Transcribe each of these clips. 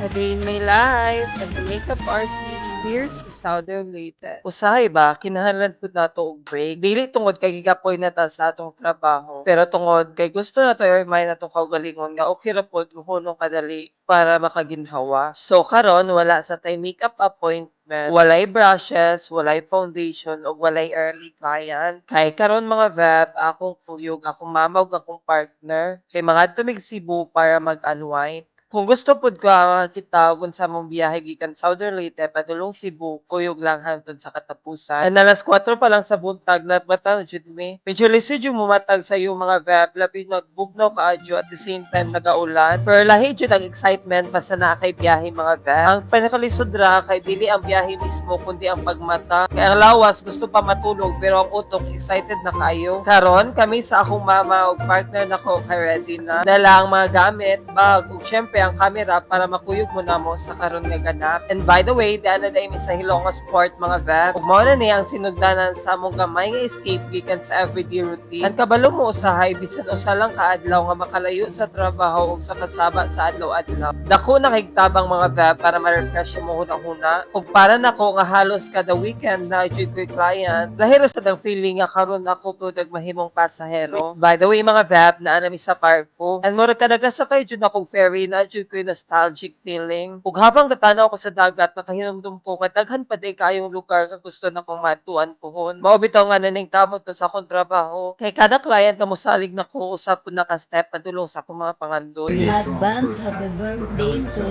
A day in my life as a makeup artist here sa Southern Leyte. Usahay ba, kinahanglan pud nato og break. Dili tungod kay gigapoy na ta sa atong trabaho, pero tungod kay gusto nato i-remind natong kaugalingon nga okay ra pud mohunong kadali para makaginhawa. So karon wala sa tay makeup appointment, walay brushes, walay foundation ug walay early client. Kay karon mga vep, akong kuyog, akong mama ug akong partner kay mga tumig Cebu para mag-unwind. Kung gusto pud ka kita og unsa mong biyahe gikan Southern Leyte padulong Cebu, kuyog lang hangtod sa katapusan. And alas 4 pa lang sa buntag nagbatan jud mi. Medyo lisod yung mumatag sa yung mga veb, labi na bugnaw kaadyo at the same time nagaulan. Pero lahi jud ang excitement basta na kay biyahe mga veb. Ang pinakalisod ra kay dili ang biyahe mismo kundi ang pagmata. Kaya ang lawas gusto pa matulog pero ang utok excited na kayo. Karon kami sa akong mama ug partner nako kay ready na. Dala ang mga gamit, bag ug syempre ang camera para makuyog mo na mo sa karon nga ganap. And by the way, daan na mi sa Hilongos Sport mga vep. Ug mao na ni ang sinugdanan sa among gamay nga escape gikan sa everyday routine. Ang kabalo mo usahay bisan usa lang ka adlaw nga makalayo sa trabaho ug sa kasaba sa adlaw-adlaw. Dako na kay tabang mga vep para ma-refresh mo hunang-huna. Ug para nako nga halos kada weekend na jud ko'y client, lahira sa ang feeling nga karon ako pud mahimong pasahero. By the way mga vep, naa na mi sa Parko. And mura kada gasakay jud akong ferry na jud ko'y nostalgic feeling. Ug habang natanaw ko sa dagat, nakahinumdum ko nga daghan pa di kayong lugar nga gusto na kong matuan pohon. Mao bitaw nga naning kamot to sa akong trabaho. Kay kada client na mosalig na ko usab pud naka step padulong sa akong mga pangandoy. Advance happy birthday to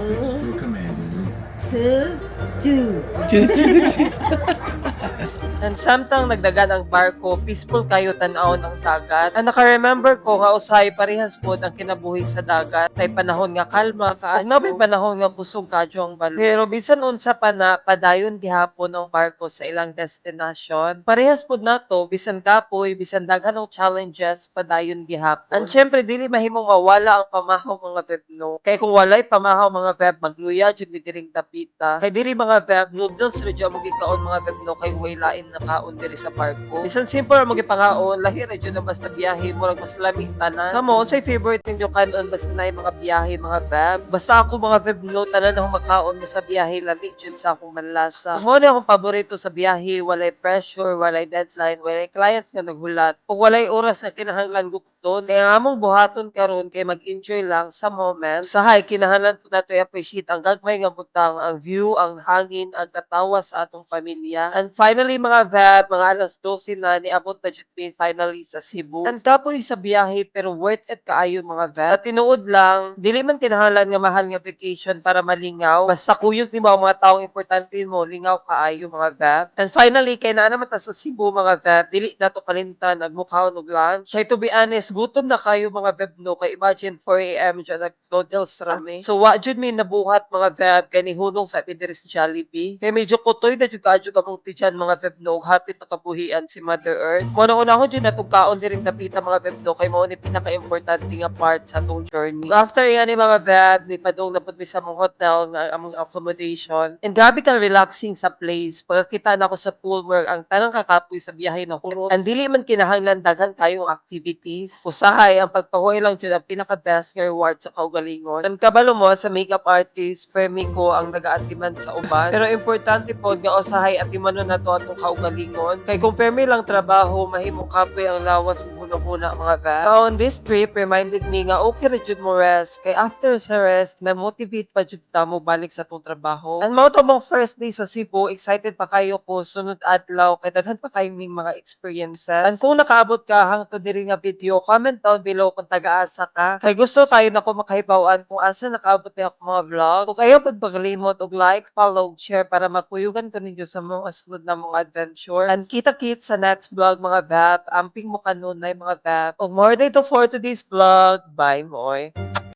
And samtang nagdagan ang barko, peaceful kayo tan-awon ang dagat. Ang naka-remember ko nga usahay parehas pod ang kinabuhi sa dagat. May panahon nga kalma ka, may panahon nga kusog kadyo ang balo. Pero bisan unsa pa na padayon gihapon ang barko sa ilang destinasyon. Parehas pod nato bisan kapoy, bisan daghan og challenges padayon gihapon. And syempre dili mahimong mawala ang pamahaw mga vebno. Kay kung walay pamahaw mga veb, magluya jud ni diring tapita. Kay diri mga veb, noodles ra jud mo gikaon mga vebno kay way lain na kaon diri sa barko. Bisan simple ra mo gipangaon, lahi ra jud ang basta biyahe mo lang mas lami tanan. Kamo unsay favorite ninyo kanon basta na mga biyahe mga veb? Basta ako mga veb no tanan akong makaon mo sa biyahe lami jud sa akong manlasa. Mo na akong paborito sa biyahe, walay pressure, walay deadline, walay clients nga naghulat. Ug walay oras na kinahanglan gupton. Kaya among buhaton karon kay mag-enjoy lang sa moment. Usahay kinahanglan po nato i-appreciate ang gagmay nga butang, ang view, ang hangin, ang katawa sa atong pamilya. And finally mga veb, mga alas 12 na niabot na jud mi finally sa Cebu. Ang kapoy sa biyahe pero worth it kaayo mga veb. Sa tinuod lang, dili man kinahanglan nga mahal nga vacation para malingaw. Basta kuyog ni mga taong importante mo, lingaw kaayo mga veb. And finally, kay naa naman ta sa Cebu mga veb, dili nato kalimtan nagmukhaon og lunch. Kay to be honest, gutom na kayo mga veb no. Kay imagine 4 AM dyan nag-noodles rami. So wa jud mi nabuhat mga veb kay nihunong sa diri sa Jollibee. Kay medyo kutoy na jud kadyo kamong tidyan mga veb no, hapit na kabuhian si Mother Earth. Muna una ko dyan natugkaon din napita mga veb no, kay mao ni pinaka-importante nga part sa atong journey. After yan ni mga veb, ni padung na mi sa mong hotel nga among accommodation. And grabe ka relaxing sa place. Pagkakita na ako sa pool where ang tanang kakapoy sa biyahe na kurot. Ang dili man kinahanglan daghan kayong activities. Usahay ang pagpahuay lang dyan ang pinaka-best nga reward sa kaugalingon. Ang kabalo mo sa makeup artist, permi ko ang nagaatiman sa uban. Pero importante po nga usahay atiman na to atong kaugalingon. Kay kung permi lang trabaho, mahimong kapoy ang lawas muna mga vab. So on this trip, reminded me nga okay ra jud mo rest. Kay after sa rest, na-motivate pa jud ta mo balik sa tong trabaho. And mao to mong first day sa Cebu, excited pa kayo ko sunod adlaw kay daghan pa kayo ning mga experiences. And kung nakaabot ka hangtod diri nga video, comment down below kung taga-asa ka. Kay gusto kayo na ko makahibaw-an kung asa nakaabot ni ako mga vlog. Kung kayo pud paglimot og like, follow, share para makuyugan ko ninyo sa mga sunod na mga adventure. And kita-kit sa next vlog mga vap. Amping mo kanunay mga vap. Og more dito for today's vlog. Bye moy.